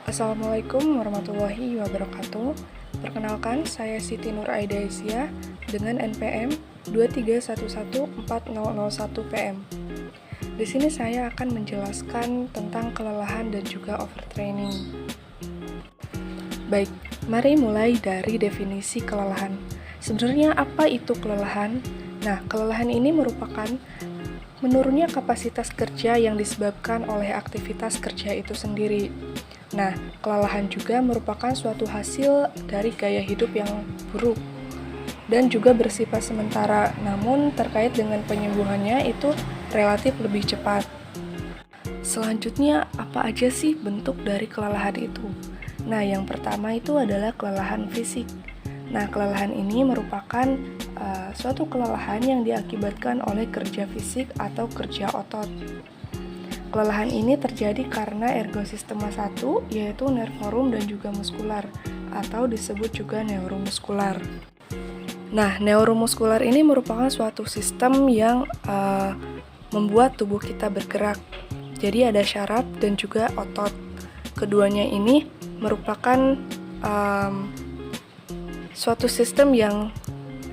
Assalamualaikum warahmatullahi wabarakatuh. Perkenalkan, saya Siti Nur Aida Isya dengan NPM 2311401 PM. Di sini saya akan menjelaskan tentang kelelahan dan juga overtraining. Baik, mari mulai dari definisi kelelahan. Sebenarnya apa itu kelelahan? Nah, kelelahan ini merupakan menurunnya kapasitas kerja yang disebabkan oleh aktivitas kerja itu sendiri. Nah, kelelahan juga merupakan suatu hasil dari gaya hidup yang buruk dan juga bersifat sementara, namun terkait dengan penyembuhannya itu relatif lebih cepat. Selanjutnya, apa aja sih bentuk dari kelelahan itu? Nah, yang pertama itu adalah kelelahan fisik. Nah, kelelahan ini merupakan suatu kelelahan yang diakibatkan oleh kerja fisik atau kerja otot. Kelelahan ini terjadi karena ergosistema 1, yaitu nerve forum dan juga muskular, atau disebut juga neuromuskular. Nah, neuromuskular ini merupakan suatu sistem yang membuat tubuh kita bergerak. Jadi ada syaraf dan juga otot. Keduanya ini merupakan suatu sistem yang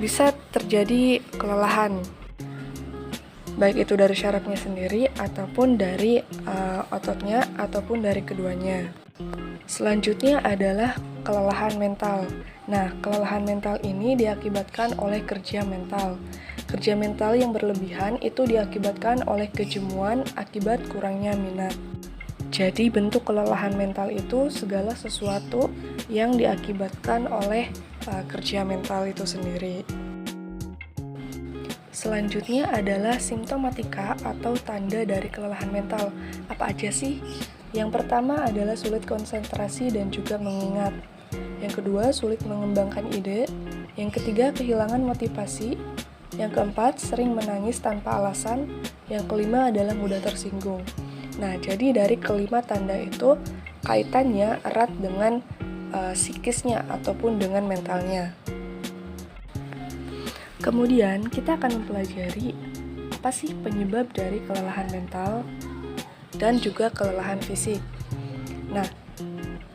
bisa terjadi kelelahan, baik itu dari syarafnya sendiri ataupun dari ototnya ataupun dari keduanya. Selanjutnya adalah kelelahan mental. Nah, kelelahan mental ini diakibatkan oleh kerja mental. Kerja mental yang berlebihan itu diakibatkan oleh kejemuan akibat kurangnya minat. Jadi bentuk kelelahan mental itu segala sesuatu yang diakibatkan oleh kerja mental itu sendiri. Selanjutnya adalah simptomatika atau tanda dari kelelahan mental. Apa aja sih? Yang pertama adalah sulit konsentrasi dan juga mengingat. Yang kedua, sulit mengembangkan ide. Yang ketiga, kehilangan motivasi. Yang keempat, sering menangis tanpa alasan. Yang kelima adalah mudah tersinggung. Nah, jadi dari kelima tanda itu kaitannya erat dengan psikisnya ataupun dengan mentalnya. Kemudian kita akan mempelajari apa sih penyebab dari kelelahan mental dan juga kelelahan fisik. Nah,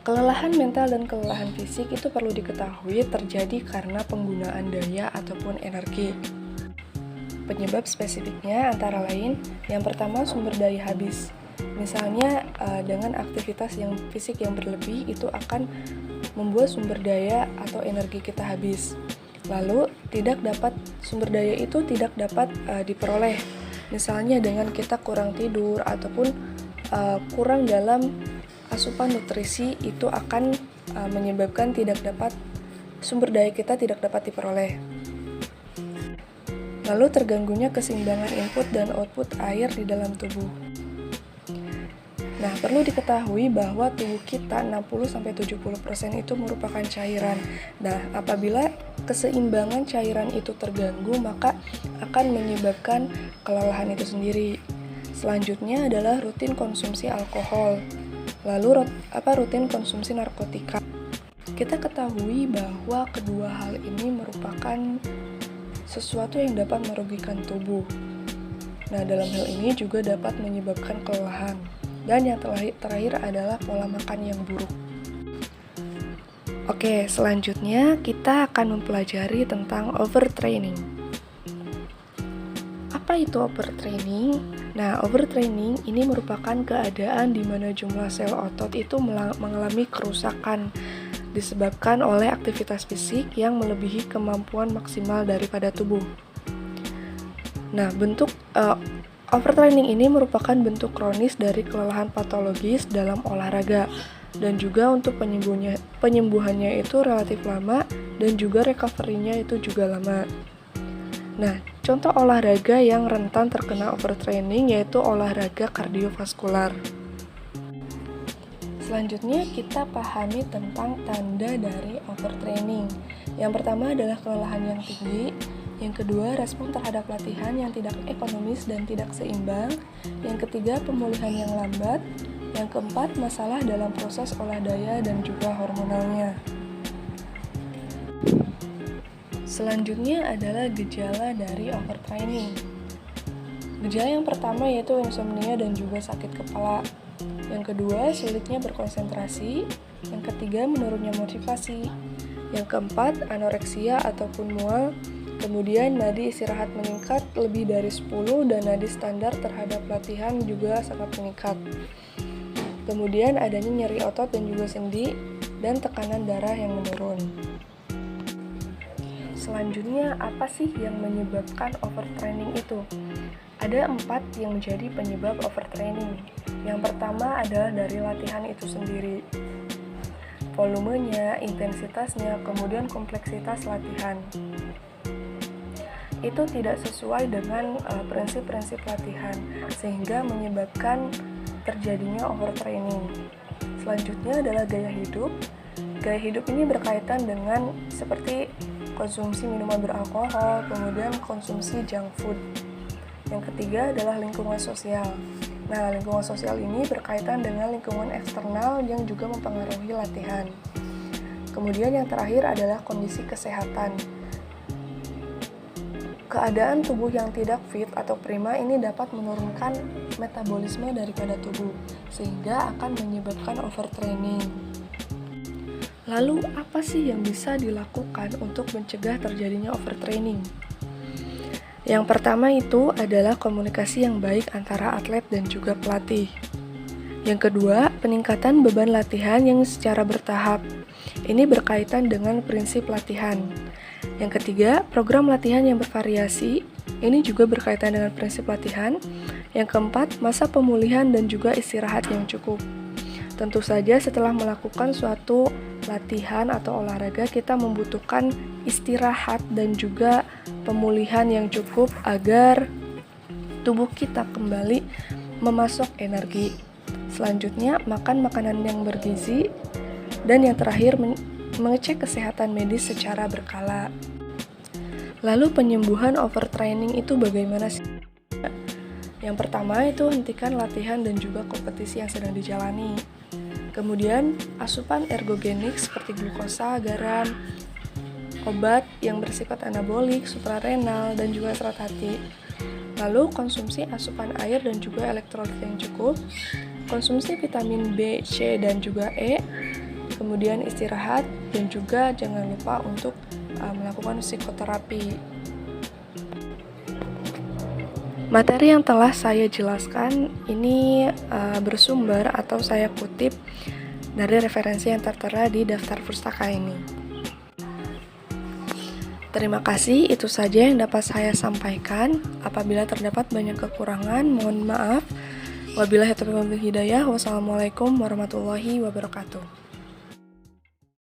kelelahan mental dan kelelahan fisik itu perlu diketahui terjadi karena penggunaan daya ataupun energi. Penyebab spesifiknya antara lain, yang pertama sumber daya habis. Misalnya dengan aktivitas yang fisik yang berlebih itu akan membuat sumber daya atau energi kita habis. Lalu sumber daya itu tidak dapat diperoleh. Misalnya dengan kita kurang tidur ataupun kurang dalam asupan nutrisi itu akan menyebabkan sumber daya kita tidak dapat diperoleh. Lalu terganggunya keseimbangan input dan output air di dalam tubuh. Nah, perlu diketahui bahwa tubuh kita 60-70% itu merupakan cairan. Nah, apabila keseimbangan cairan itu terganggu, maka akan menyebabkan kelelahan itu sendiri. Selanjutnya adalah rutin konsumsi alkohol. Lalu rutin konsumsi narkotika. Kita ketahui bahwa kedua hal ini merupakan sesuatu yang dapat merugikan tubuh. Nah, dalam hal ini juga dapat menyebabkan kelelahan. Dan yang terakhir adalah pola makan yang buruk. Oke, selanjutnya kita akan mempelajari tentang overtraining. Apa itu overtraining? Nah, overtraining ini merupakan keadaan di mana jumlah sel otot itu mengalami kerusakan disebabkan oleh aktivitas fisik yang melebihi kemampuan maksimal daripada tubuh. Nah, bentuk overtraining ini merupakan bentuk kronis dari kelelahan patologis dalam olahraga dan juga untuk penyembuhannya itu relatif lama dan juga recovery-nya itu juga lama. Nah, contoh olahraga yang rentan terkena overtraining yaitu olahraga kardiovaskular. Selanjutnya kita pahami tentang tanda dari overtraining. Yang pertama adalah kelelahan yang tinggi. Yang kedua, respon terhadap latihan yang tidak ekonomis dan tidak seimbang. Yang ketiga, pemulihan yang lambat. Yang keempat, masalah dalam proses olah daya dan juga hormonalnya. Selanjutnya adalah gejala dari overtraining. Gejala yang pertama yaitu insomnia dan juga sakit kepala. Yang kedua, sulitnya berkonsentrasi. Yang ketiga, menurunnya motivasi. Yang keempat, anoreksia ataupun mual. Kemudian nadi istirahat meningkat lebih dari 10 dan nadi standar terhadap latihan juga sangat meningkat. Kemudian adanya nyeri otot dan juga sendi dan tekanan darah yang menurun. Selanjutnya, apa sih yang menyebabkan overtraining itu? Ada 4 yang menjadi penyebab overtraining. Yang pertama adalah dari latihan itu sendiri. Volumenya, intensitasnya, kemudian kompleksitas latihan. Itu tidak sesuai dengan prinsip-prinsip latihan, sehingga menyebabkan terjadinya overtraining. Selanjutnya adalah gaya hidup. Gaya hidup ini berkaitan dengan seperti konsumsi minuman beralkohol, kemudian konsumsi junk food. Yang ketiga adalah lingkungan sosial. Nah, lingkungan sosial ini berkaitan dengan lingkungan eksternal yang juga mempengaruhi latihan. Kemudian yang terakhir adalah kondisi kesehatan. Keadaan tubuh yang tidak fit atau prima ini dapat menurunkan metabolisme daripada tubuh, sehingga akan menyebabkan overtraining. Lalu, apa sih yang bisa dilakukan untuk mencegah terjadinya overtraining? Yang pertama itu adalah komunikasi yang baik antara atlet dan juga pelatih. Yang kedua, peningkatan beban latihan yang secara bertahap. Ini berkaitan dengan prinsip latihan. Yang ketiga, program latihan yang bervariasi. Ini juga berkaitan dengan prinsip latihan. Yang keempat, masa pemulihan dan juga istirahat yang cukup. Tentu saja setelah melakukan suatu latihan atau olahraga, kita membutuhkan istirahat dan juga pemulihan yang cukup agar tubuh kita kembali memasok energi. Selanjutnya, makan makanan yang bergizi. Dan yang terakhir, mengecek kesehatan medis secara berkala. Lalu penyembuhan overtraining itu bagaimana sih? Yang pertama itu hentikan latihan dan juga kompetisi yang sedang dijalani. Kemudian asupan ergogenik seperti glukosa, garam, obat yang bersifat anabolik, suprarenal, dan juga serat hati. Lalu konsumsi asupan air dan juga elektrolit yang cukup. Konsumsi vitamin B, C, dan juga E. Kemudian istirahat dan juga jangan lupa untuk melakukan psikoterapi. Materi yang telah saya jelaskan ini bersumber atau saya kutip dari referensi yang tertera di daftar pustaka ini. Terima kasih, itu saja yang dapat saya sampaikan. Apabila terdapat banyak kekurangan, mohon maaf. Wabillahi taufiq wal hidayah. Wassalamualaikum warahmatullahi wabarakatuh.